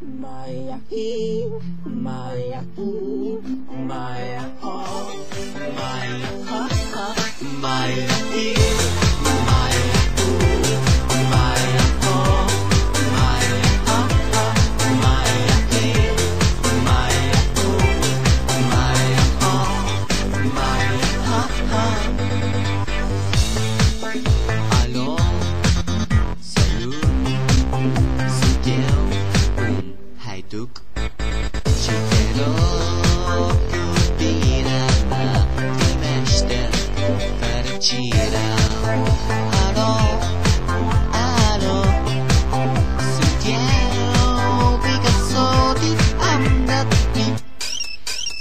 Maya he, Maya ooh, Maya oh, Maya ha ha, Maya he, Maya ooh, Maya oh, Maya ha ha, Maya he, Maya ooh, Maya oh, Maya ha ha. Alors, salut, c'était hajduk.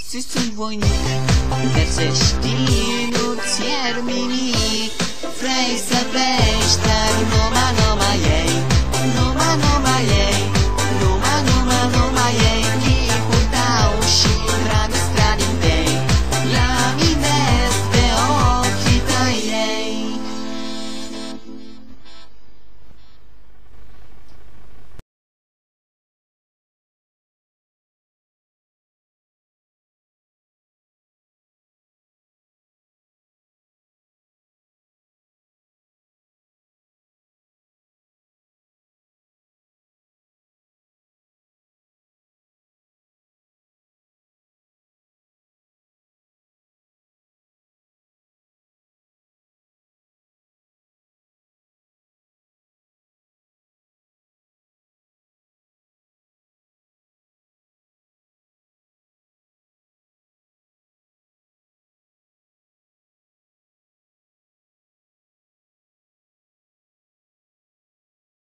System wojnik, Verzestino, Ciermini, Freisa, Vesta, Noma, Noma, yeah.